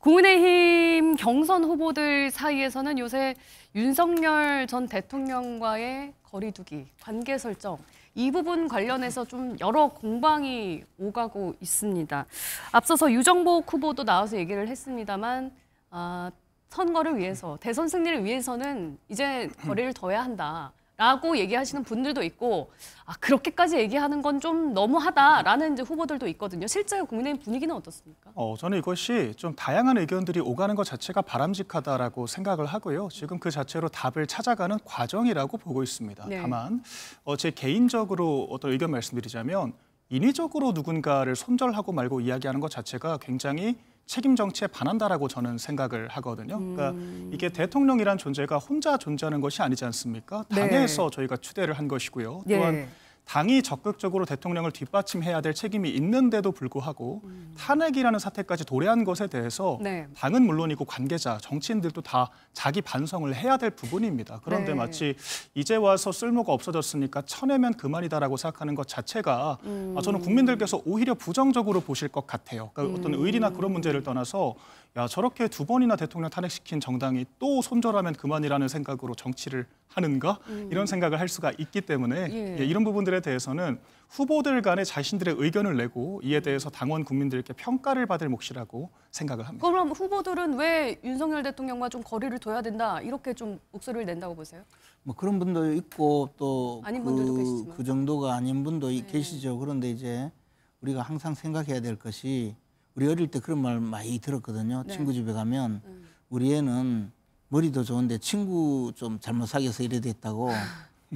국민의힘 경선 후보들 사이에서는 요새 윤석열 전 대통령과의 거리두기, 관계 설정, 이 부분 관련해서 좀 여러 공방이 오가고 있습니다. 앞서서 유정복 후보도 나와서 얘기를 했습니다만 선거를 위해서, 대선 승리를 위해서는 이제 거리를 둬야 한다라고 얘기하시는 분들도 있고 그렇게까지 얘기하는 건 좀 너무하다라는 이제 후보들도 있거든요. 실제 국민의힘 분위기는 어떻습니까? 저는 이것이 좀 다양한 의견들이 오가는 것 자체가 바람직하다라고 생각을 하고요. 지금 그 자체로 답을 찾아가는 과정이라고 보고 있습니다. 네. 다만 제 개인적으로 어떤 의견 말씀드리자면 인위적으로 누군가를 손절하고 말고 이야기하는 것 자체가 굉장히 책임 정치에 반한다라고 저는 생각을 하거든요. 그러니까 이게 대통령이란 존재가 혼자 존재하는 것이 아니지 않습니까? 당에서 저희가 추대를 한 것이고요. 또한 당이 적극적으로 대통령을 뒷받침해야 될 책임이 있는데도 불구하고 탄핵이라는 사태까지 도래한 것에 대해서 당은 물론이고 관계자, 정치인들도 다 자기 반성을 해야 될 부분입니다. 그런데 마치 이제 와서 쓸모가 없어졌으니까 쳐내면 그만이다라고 생각하는 것 자체가 저는 국민들께서 오히려 부정적으로 보실 것 같아요. 그러니까 어떤 의리나 그런 문제를 떠나서 저렇게 두 번이나 대통령 탄핵시킨 정당이 또 손절하면 그만이라는 생각으로 정치를 하는가? 이런 생각을 할 수가 있기 때문에 이런 부분들에 대해서는 후보들 간에 자신들의 의견을 내고 이에 대해서 당원 국민들께 평가를 받을 몫이라고 생각을 합니다. 그럼 후보들은 왜 윤석열 대통령과 좀 거리를 둬야 된다 이렇게 좀 목소리를 낸다고 보세요? 뭐 그런 분도 있고 또 아닌 분들도 계시지만. 그 정도가 아닌 분도 계시죠. 그런데 이제 우리가 항상 생각해야 될 것이 우리 어릴 때 그런 말 많이 들었거든요. 친구 집에 가면 우리 애는 머리도 좋은데 친구 좀 잘못 사귀어서 이래 됐다고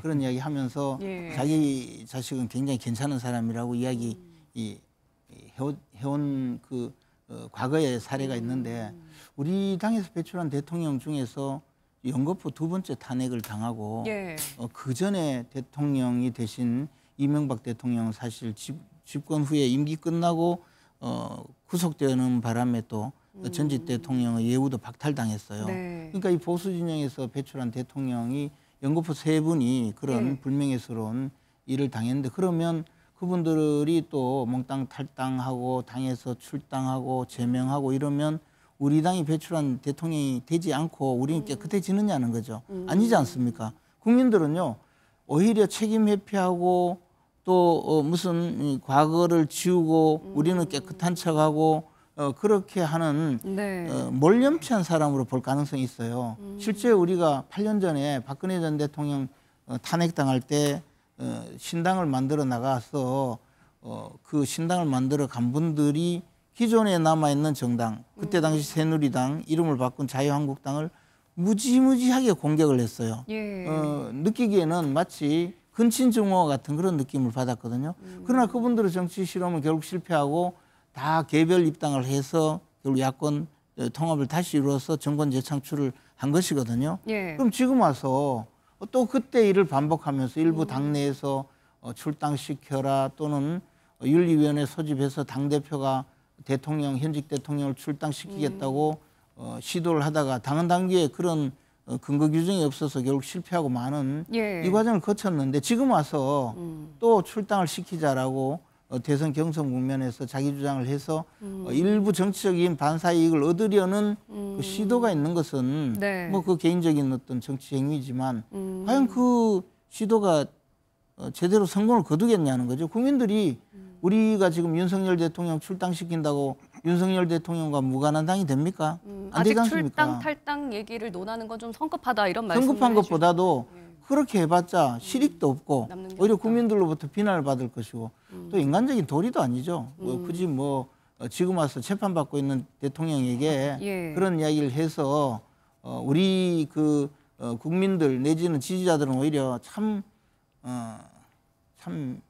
그런 이야기 하면서 자기 자식은 굉장히 괜찮은 사람이라고 이야기 해온 그 과거의 사례가 있는데 우리 당에서 배출한 대통령 중에서 연거푸 두 번째 탄핵을 당하고 그 전에 대통령이 되신 이명박 대통령은 사실 집권 후에 임기 끝나고 구속되는 바람에 또 전직 대통령의 예우도 박탈당했어요. 그러니까 이 보수 진영에서 배출한 대통령이 연거푸 세 분이 그런 불명예스러운 일을 당했는데 그러면 그분들이 또 몽땅 탈당하고 당에서 출당하고 제명하고 이러면 우리 당이 배출한 대통령이 되지 않고 우리는 깨끗해지느냐는 거죠. 아니지 않습니까? 국민들은요 오히려 책임 회피하고 또 무슨 과거를 지우고 우리는 깨끗한 척하고 그렇게 하는 몰염피한 사람으로 볼 가능성이 있어요. 실제 우리가 8년 전에 박근혜 전 대통령 탄핵당할 때 신당을 만들어 나가서 그 신당을 만들어 간 분들이 기존에 남아있는 정당, 그때 당시 새누리당, 이름을 바꾼 자유한국당을 무지무지하게 공격을 했어요. 느끼기에는 마치 근친증오와 같은 그런 느낌을 받았거든요. 그러나 그분들의 정치 실험은 결국 실패하고 다 개별 입당을 해서 결국 야권 통합을 다시 이루어서 정권 재창출을 한 것이거든요. 그럼 지금 와서 또 그때 일을 반복하면서 일부 당내에서 출당시켜라 또는 윤리위원회 소집해서 당대표가 현직 대통령을 출당시키겠다고 시도를 하다가 당헌 당규에 그런 근거 규정이 없어서 결국 실패하고 많은 이 과정을 거쳤는데 지금 와서 또 출당을 시키자라고 대선 경선 국면에서 자기 주장을 해서 일부 정치적인 반사 이익을 얻으려는 그 시도가 있는 것은 뭐 그 개인적인 어떤 정치 행위지만 과연 그 시도가 제대로 성공을 거두겠냐는 거죠. 국민들이 우리가 지금 윤석열 대통령 출당시킨다고 윤석열 대통령과 무관한 당이 됩니까? 안 되지 않습니까? 출당 탈당 얘기를 논하는 건 좀 성급하다 이런 말씀을 성급한 것보다도 그렇게 해봤자 실익도 없고 오히려 국민들로부터 비난을 받을 것이고 또 인간적인 도리도 아니죠. 굳이 뭐 지금 와서 재판받고 있는 대통령에게 그런 이야기를 해서 우리 그 국민들 내지는 지지자들은 오히려 참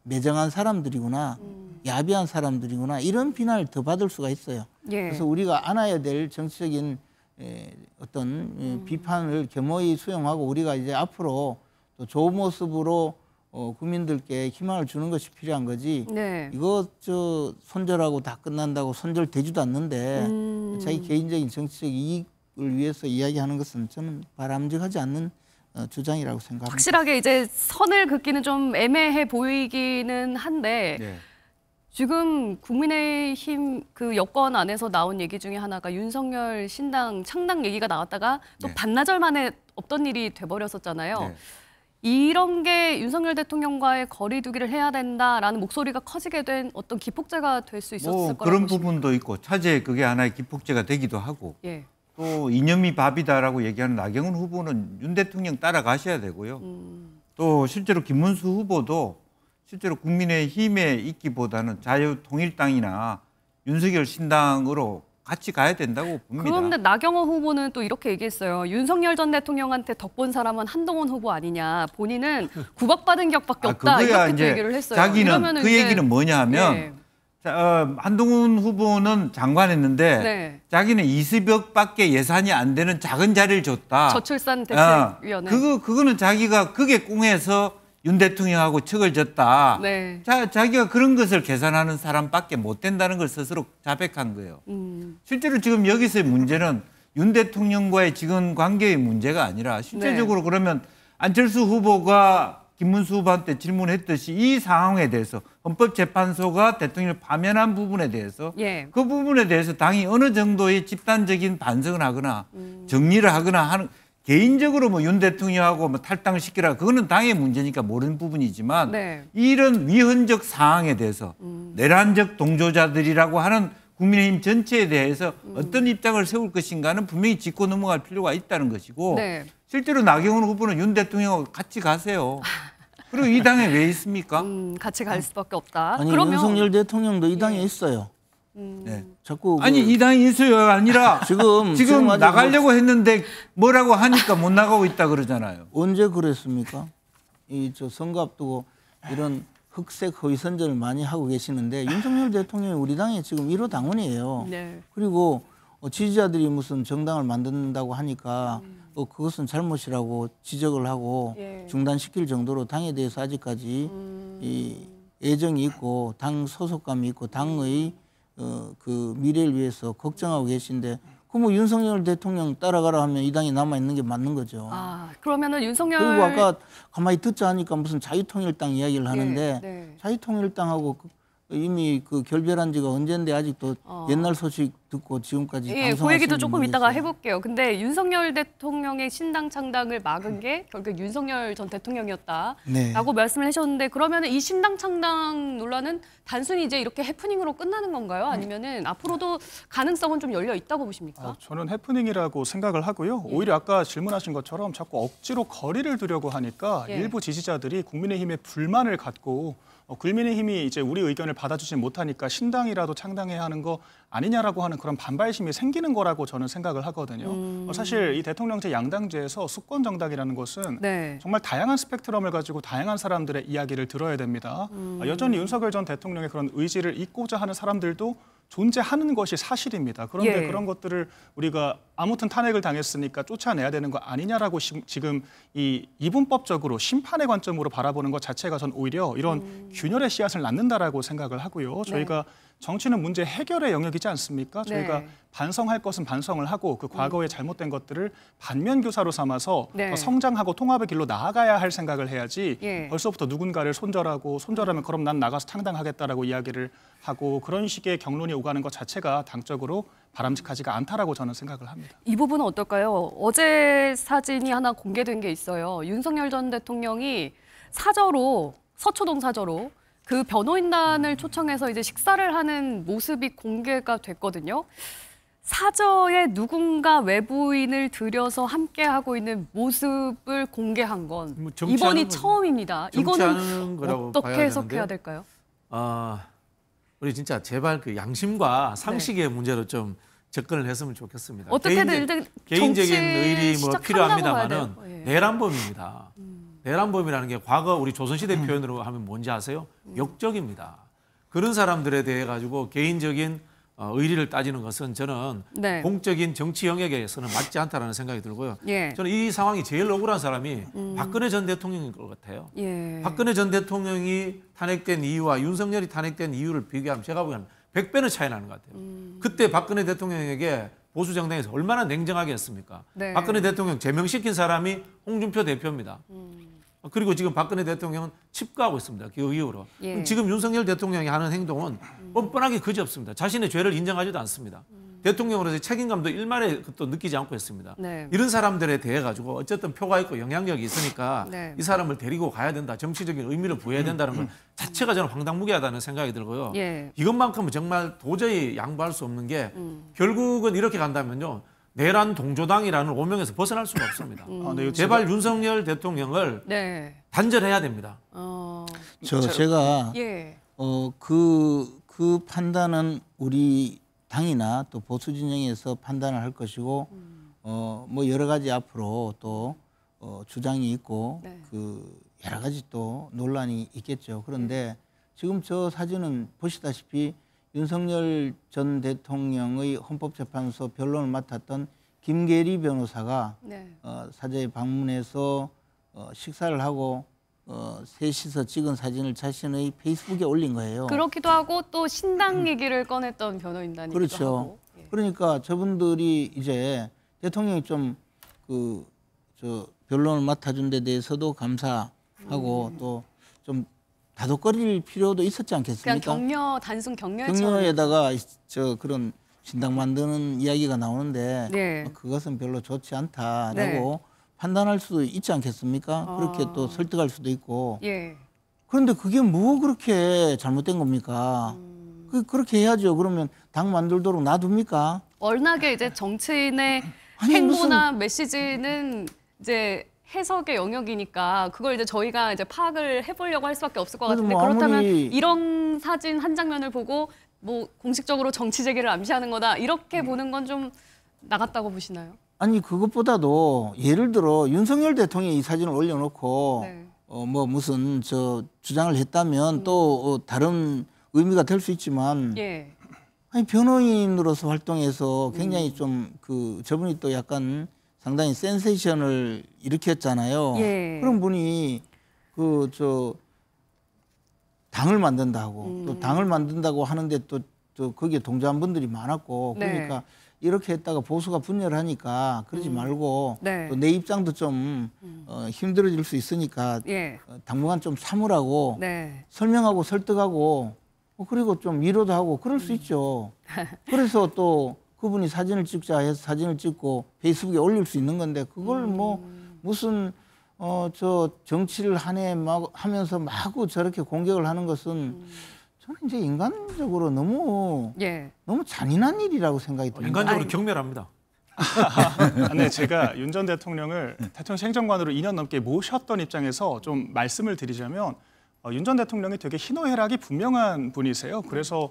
매정한 사람들이구나, 야비한 사람들이구나 이런 비난을 더 받을 수가 있어요. 그래서 우리가 안아야 될 정치적인 어떤 비판을 겸허히 수용하고 우리가 이제 앞으로 또 좋은 모습으로 국민들께 희망을 주는 것이 필요한 거지. 이거 손절하고 다 끝난다고 손절되지도 않는데 자기 개인적인 정치적 이익을 위해서 이야기하는 것은 저는 바람직하지 않는 주장이라고 생각합니다. 확실하게 이제 선을 긋기는 좀 애매해 보이기는 한데 지금 국민의힘 그 여권 안에서 나온 얘기 중에 하나가 윤석열 신당 창당 얘기가 나왔다가 또 네. 반나절 만에 없던 일이 돼버렸었잖아요. 네. 이런 게 윤석열 대통령과의 거리 두기를 해야 된다라는 목소리가 커지게 된 어떤 기폭제가 될 수 있었을 거라고 그런 보십니까? 부분도 있고 차제에 그게 하나의 기폭제가 되기도 하고 예. 또 이념이 밥이다라고 얘기하는 나경원 후보는 윤 대통령 따라가셔야 되고요. 또 실제로 김문수 후보도 실제로 국민의힘에 있기보다는 자유통일당이나 윤석열 신당으로 같이 가야 된다고 봅니다. 그런데 나경원 후보는 또 이렇게 얘기했어요. 윤석열 전 대통령한테 덕본 사람은 한동훈 후보 아니냐. 본인은 구박받은 격밖에 없다. 그거야 이렇게 또 이제 얘기를 했어요. 자기는 이러면은 그 이제- 얘기는 뭐냐 하면 예. 한동훈 후보는 장관했는데 네. 자기는 20억밖에 예산이 안 되는 작은 자리를 줬다. 저출산 대책위원회. 그거는 자기가 그게 꽁해서 윤 대통령하고 척을 졌다. 네. 자기가 그런 것을 계산하는 사람밖에 못 된다는 걸 스스로 자백한 거예요. 실제로 지금 여기서의 문제는 윤 대통령과의 지금 관계의 문제가 아니라 실제적으로 그러면 안철수 후보가 김문수 후보한테 질문했듯이 이 상황에 대해서 헌법재판소가 대통령을 파면한 부분에 대해서 예. 그 부분에 대해서 당이 어느 정도의 집단적인 반성을 하거나 정리를 하거나 하는 개인적으로 뭐 윤 대통령하고 뭐 탈당을 시키라 그거는 당의 문제니까 모르는 부분이지만 네. 이런 위헌적 사항에 대해서 내란적 동조자들이라고 하는 국민의힘 전체에 대해서 어떤 입장을 세울 것인가는 분명히 짚고 넘어갈 필요가 있다는 것이고 네. 실제로 나경원 후보는 윤 대통령하고 같이 가세요. 그리고 이 당에 왜 있습니까? 같이 갈 수밖에 없다. 아니 그러면 윤석열 대통령도 이 당에 있어요. 네. 자꾸 아니 이 당이 있어요가 아니라 지금 아직 나가려고 했는데 뭐라고 하니까 못 나가고 있다 그러잖아요. 언제 그랬습니까? 이 저 선거 앞두고 이런 흑색 허위 선전을 많이 하고 계시는데 윤석열 대통령이 우리 당의 지금 1호 당원이에요. 네. 그리고 지지자들이 무슨 정당을 만든다고 하니까 그것은 잘못이라고 지적을 하고 예. 중단시킬 정도로 당에 대해서 아직까지 이 애정이 있고 당 소속감이 있고 당의 그 미래를 위해서 걱정하고 계신데 그 뭐 윤석열 대통령 따라가라 하면 이 당이 남아 있는 게 맞는 거죠. 그러면은 윤석열 그리고 아까 가만히 듣자 하니까 무슨 자유통일당 이야기를 하는데 네. 자유통일당하고 이미 그 결별한 지가 언젠데 아직도 옛날 소식 듣고 지금까지 예, 그 방송하시는 얘기도 조금 이따가 모르겠어요. 해볼게요. 근데 윤석열 대통령의 신당 창당을 막은 게 결국 윤석열 전 대통령이었다라고 네. 말씀을 하셨는데 그러면 이 신당 창당 논란은 단순히 이제 이렇게 해프닝으로 끝나는 건가요? 아니면은 앞으로도 가능성은 좀 열려 있다고 보십니까? 저는 해프닝이라고 생각을 하고요. 오히려 아까 질문하신 것처럼 자꾸 억지로 거리를 두려고 하니까 예. 일부 지지자들이 국민의힘에 불만을 갖고 국민의힘이 이제 우리 의견을 받아주지 못하니까 신당이라도 창당해야 하는 거 아니냐라고 하는 그런 반발심이 생기는 거라고 저는 생각을 하거든요. 사실 이 대통령제 양당제에서 수권 정당이라는 것은 네. 정말 다양한 스펙트럼을 가지고 다양한 사람들의 이야기를 들어야 됩니다. 여전히 윤석열 전 대통령의 그런 의지를 잇고자 하는 사람들도 존재하는 것이 사실입니다. 그런데 예. 그런 것들을 우리가 아무튼 탄핵을 당했으니까 쫓아내야 되는 거 아니냐라고 지금 이 이분법적으로 심판의 관점으로 바라보는 것 자체가 전 오히려 이런 균열의 씨앗을 낳는다라고 생각을 하고요. 저희가 정치는 문제 해결의 영역이지 않습니까? 저희가 네. 반성할 것은 반성을 하고 그 과거의 잘못된 것들을 반면교사로 삼아서 네. 더 성장하고 통합의 길로 나아가야 할 생각을 해야지 예. 벌써부터 누군가를 손절하면 그럼 난 나가서 창당하겠다라고 이야기를 하고 그런 식의 경론이 오가는 것 자체가 당적으로 바람직하지가 않다라고 저는 생각을 합니다. 이 부분은 어떨까요? 어제 사진이 하나 공개된 게 있어요. 윤석열 전 대통령이 사저로 서초동 사저로 그 변호인단을 초청해서 이제 식사를 하는 모습이 공개가 됐거든요. 사저에 누군가 외부인을 들여서 함께 하고 있는 모습을 공개한 건 뭐 정치하는 이번이 거죠. 처음입니다. 정치하는 이거는 거라고 어떻게 봐야 해석해야 되는데요. 될까요? 우리 진짜 제발 그 양심과 상식의 문제로 좀 접근을 했으면 좋겠습니다. 어떻게든 일단 개인적인 정치 의리 뭐 시작한다고 필요합니다만은 봐야 돼요. 예. 내란범입니다. 내란범이라는 게 과거 우리 조선시대 표현으로 하면 뭔지 아세요? 역적입니다. 그런 사람들에 대해 가지고 개인적인 의리를 따지는 것은 저는 네. 공적인 정치 영역에서는 맞지 않다라는 생각이 들고요. 예. 저는 이 상황이 제일 억울한 사람이 박근혜 전 대통령인 것 같아요. 예. 박근혜 전 대통령이 탄핵된 이유와 윤석열이 탄핵된 이유를 비교하면 제가 보기에는 100배는 차이 나는 것 같아요. 그때 박근혜 대통령에게 보수 정당에서 얼마나 냉정하게 했습니까? 네. 박근혜 대통령 제명시킨 사람이 홍준표 대표입니다. 그리고 지금 박근혜 대통령은 칩가하고 있습니다. 그 이후로. 예. 지금 윤석열 대통령이 하는 행동은 뻔뻔하게 그지없습니다. 자신의 죄를 인정하지도 않습니다. 대통령으로서의 책임감도 일말에 또 느끼지 않고 있습니다. 네. 이런 사람들에 대해 가지고 어쨌든 표가 있고 영향력이 있으니까 네. 이 사람을 데리고 가야 된다. 정치적인 의미를 부여해야 된다는 것 자체가 저는 황당무계하다는 생각이 들고요. 예. 이것만큼은 정말 도저히 양보할 수 없는 게 결국은 이렇게 간다면요. 내란 동조당이라는 오명에서 벗어날 수가 없습니다. 네, 제발 윤석열 대통령을 네. 단절해야 됩니다. 제가 예. 그 판단은 우리 당이나 또 보수 진영에서 판단을 할 것이고 뭐 여러 가지 앞으로 또 주장이 있고 네. 그 여러 가지 또 논란이 있겠죠. 그런데 지금 저 사진은 보시다시피 윤석열 전 대통령의 헌법재판소 변론을 맡았던 김계리 변호사가 네. 사저에 방문해서 식사를 하고 셋이서 찍은 사진을 자신의 페이스북에 올린 거예요. 그렇기도 하고 또 신당 얘기를 꺼냈던 변호인단이기도 그렇죠. 하고. 예. 그러니까 저분들이 이제 대통령이 좀 변론을 맡아준 데 대해서도 감사하고 또 좀 다독거릴 필요도 있었지 않겠습니까? 그냥 단순 격려의 격려에다가 그런 신당 만드는 이야기가 나오는데 네. 그것은 별로 좋지 않다라고 네. 판단할 수도 있지 않겠습니까? 그렇게 또 설득할 수도 있고. 예. 그런데 그게 뭐 그렇게 잘못된 겁니까? 그렇게 해야죠. 그러면 당 만들도록 놔둡니까? 워낙에 이제 정치인의 아니, 행보나 메시지는 이제 해석의 영역이니까 그걸 이제 저희가 이제 파악을 해보려고 할 수밖에 없을 것 그래도 같은데 뭐 그렇다면 아무리- 이런 사진 한 장면을 보고 뭐 공식적으로 정치 재개를 암시하는 거다 이렇게 보는 건 좀 나갔다고 보시나요? 아니 그것보다도 예를 들어 윤석열 대통령이 이 사진을 올려놓고 네. 뭐 무슨 주장을 했다면 또 다른 의미가 될 수 있지만 예. 아니 변호인으로서 활동해서 굉장히 좀 저분이 또 약간 상당히 센세이션을 일으켰잖아요. 예. 그런 분이 당을 만든다고 또 당을 만든다고 하는데 또 거기에 동조한 분들이 많았고 네. 그러니까 이렇게 했다가 보수가 분열하니까 그러지 말고 네. 또 내 입장도 좀 힘들어질 수 있으니까 예. 당분간 좀 참으라고 네. 설명하고 설득하고 그리고 좀 위로도 하고 그럴 수 있죠. 그래서 또 그분이 사진을 찍자 해서 사진을 찍고 페이스북에 올릴 수 있는 건데 그걸 뭐 무슨 정치를 한 해 하면서 마구 저렇게 공격을 하는 것은 저는 이제 인간적으로 너무 잔인한 일이라고 생각이 듭니다. 인간적으로 경멸합니다. 네, 제가 윤 전 대통령을 대통령 행정관으로 2년 넘게 모셨던 입장에서 좀 말씀을 드리자면 윤 전 대통령이 되게 희노애락이 분명한 분이세요. 그래서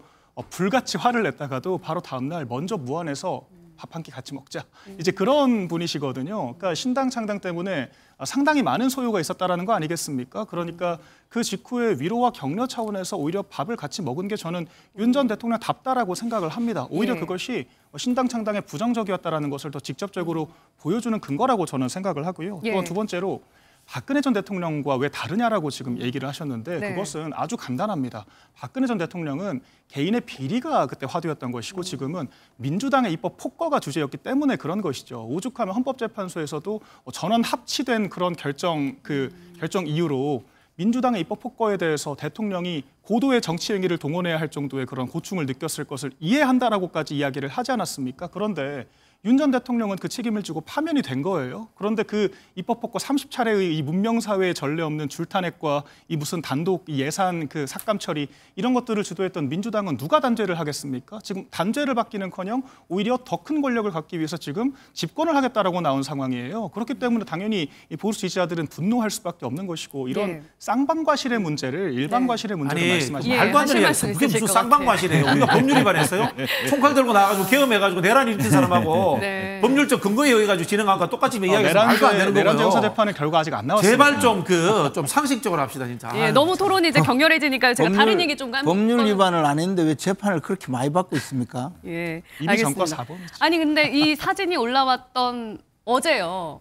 불같이 화를 냈다가도 바로 다음 날 먼저 무안해서 밥 한 끼 같이 먹자. 이제 그런 분이시거든요. 그러니까 신당 창당 때문에 상당히 많은 소요가 있었다라는 거 아니겠습니까? 그러니까 그 직후에 위로와 격려 차원에서 오히려 밥을 같이 먹은 게 저는 윤 전 대통령답다라고 생각을 합니다. 오히려 그것이 신당 창당에 부정적이었다라는 것을 더 직접적으로 보여주는 근거라고 저는 생각을 하고요. 또 두 번째로 박근혜 전 대통령과 왜 다르냐라고 지금 얘기를 하셨는데 그것은 아주 간단합니다. 박근혜 전 대통령은 개인의 비리가 그때 화두였던 것이고 지금은 민주당의 입법 폭거가 주제였기 때문에 그런 것이죠. 오죽하면 헌법재판소에서도 전원 합치된 그런 결정 이유로 민주당의 입법 폭거에 대해서 대통령이 고도의 정치 행위를 동원해야 할 정도의 그런 고충을 느꼈을 것을 이해한다라고까지 이야기를 하지 않았습니까? 그런데 윤 전 대통령은 그 책임을 지고 파면이 된 거예요. 그런데 그 입법 폭거 30차례의 이 문명사회의 전례 없는 줄탄핵과 이 무슨 단독 예산 삭감 처리 이런 것들을 주도했던 민주당은 누가 단죄를 하겠습니까? 지금 단죄를 받기는커녕 오히려 더 큰 권력을 갖기 위해서 지금 집권을 하겠다라고 나온 상황이에요. 그렇기 때문에 당연히 이 보수 지지자들은 분노할 수밖에 없는 것이고 이런 쌍방과실의 문제를 일방과실의 문제를 말씀하시면 말도 안 되는 이야기. 그게 무슨 쌍방과실이에요. 우리가 법률 위반했어요? 총칼 들고 나가지고 계엄해가지고 내란 일으킨 사람하고 법률적 근거에 의해 가지고 진행한 거와 똑같이 이야기해서 말도 안 되는 거고요. 내란 정사 재판의 결과 아직 안 나왔습니다. 제발 좀 상식적으로 합시다 진짜. 예, 너무 토론이 이제 격렬해지니까 제가 다른 얘기 좀 법률 위반을 안 했는데 왜 재판을 그렇게 많이 받고 있습니까? 예, 이미 알겠습니다. 전과 4번. 아니 근데 이 사진이 올라왔던 어제요.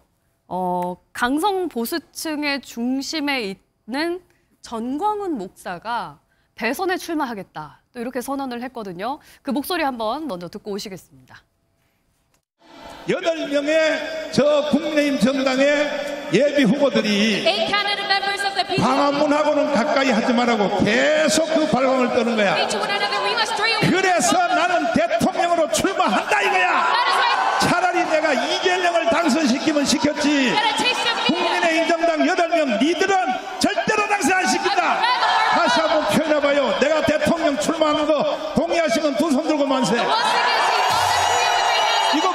강성 보수층의 중심에 있는 전광훈 목사가 대선에 출마하겠다. 또 이렇게 선언을 했거든요. 그 목소리 한번 먼저 듣고 오시겠습니다. 8명의 저 국민의힘 정당의 예비 후보들이 A candidate member 광화문하고는 가까이 하지 말라고 계속 그 발광을 떠는 거야. 그래서 나는 대통령으로 출마한다 이거야. 차라리 내가 이재명을 당선시키면 시켰지. 국민의힘 정당 8명 니들은 절대로 당선 안 시킨다. 다시 한번 표현해봐요. 내가 대통령 출마하는 거 동의하시면 두 손 들고 만세. 이거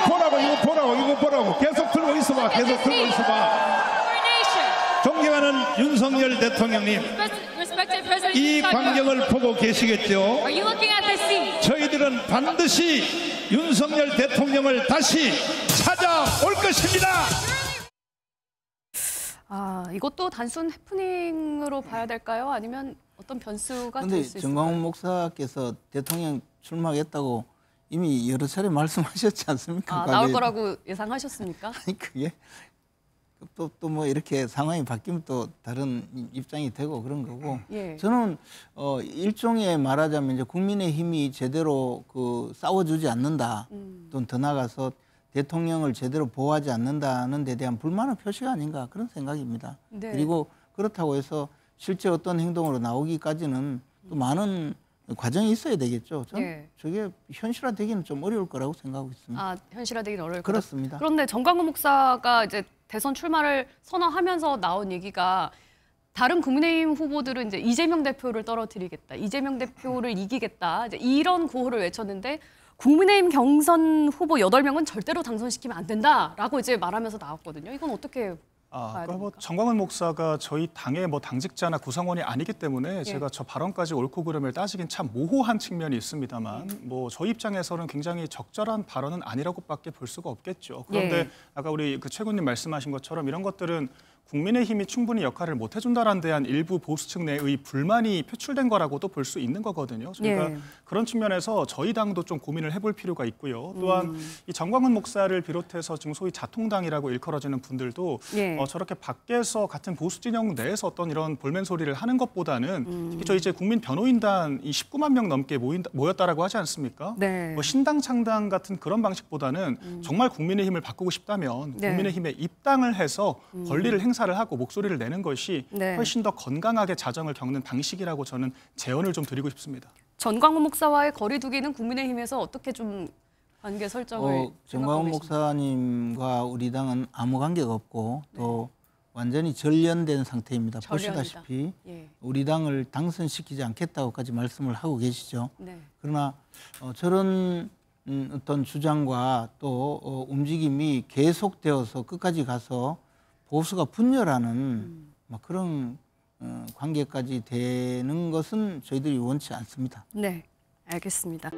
보라고. 계속 들고 있어봐. 존경하는 윤석열 대통령님, 이 광경을 보고 계시겠죠? 저희들은 반드시 윤석열 대통령을 다시 찾아올 것입니다. 이것도 단순 해프닝으로 봐야 될까요? 아니면 어떤 변수가 될 그런데 수 있을까요? 정광훈 목사께서 대통령 출마하겠다고 이미 여러 차례 말씀하셨지 않습니까? 나올 거라고 예상하셨습니까? 아니 그게 또 뭐 이렇게 상황이 바뀌면 또 다른 입장이 되고 그런 거고. 예. 저는 일종의 말하자면 이제 국민의힘이 제대로 그 싸워주지 않는다, 또 더 나아가서 대통령을 제대로 보호하지 않는다는 데 대한 불만의 표시가 아닌가 그런 생각입니다. 네. 그리고 그렇다고 해서 실제 어떤 행동으로 나오기까지는 또 많은 과정이 있어야 되겠죠. 예. 저게 현실화되기는 좀 어려울 거라고 생각하고 있습니다. 현실화되기는 어려울 거다. 그렇습니다. 그런데 정광훈 목사가 이제 대선 출마를 선언하면서 나온 얘기가 다른 국민의힘 후보들은 이제 이재명 대표를 떨어뜨리겠다, 이재명 대표를 이기겠다, 이제 이런 구호를 외쳤는데 국민의힘 경선 후보 8명은 절대로 당선시키면 안 된다라고 이제 말하면서 나왔거든요. 이건 어떻게 봐야 그러니까 됩니까? 정광훈 목사가 저희 당의 당직자나 구성원이 아니기 때문에 제가 저 발언까지 옳고 그름을 따지긴 참 모호한 측면이 있습니다만 저희 입장에서는 굉장히 적절한 발언은 아니라고밖에 볼 수가 없겠죠. 그런데 아까 우리 그 최군님 말씀하신 것처럼 이런 것들은 국민의힘이 충분히 역할을 못 해준다는 대한 일부 보수층 내의 불만이 표출된 거라고도 볼 수 있는 거거든요. 그러니까 그런 측면에서 저희 당도 좀 고민을 해볼 필요가 있고요. 또한 이 정광훈 목사를 비롯해서 지금 소위 자통당이라고 일컬어지는 분들도 저렇게 밖에서 같은 보수 진영 내에서 어떤 이런 볼멘 소리를 하는 것보다는 특히 저희 이제 국민 변호인단 이 19만 명 넘게 모였다라고 하지 않습니까? 뭐 신당 창당 같은 그런 방식보다는 정말 국민의힘을 바꾸고 싶다면 국민의힘에 입당을 해서 권리를 행사를 하고 목소리를 내는 것이 훨씬 더 건강하게 자정을 겪는 방식이라고 저는 제언을 좀 드리고 싶습니다. 정광훈 목사와의 거리두기는 국민의힘에서 어떻게 좀 관계 설정을 정광훈 목사님과 우리 당은 아무 관계가 없고 또 완전히 전련된 상태입니다. 보시다시피 우리 당을 당선시키지 않겠다고까지 말씀을 하고 계시죠. 그러나 저런 어떤 주장과 또 움직임이 계속되어서 끝까지 가서 보수가 분열하는 그런 관계까지 되는 것은 저희들이 원치 않습니다. 네, 알겠습니다.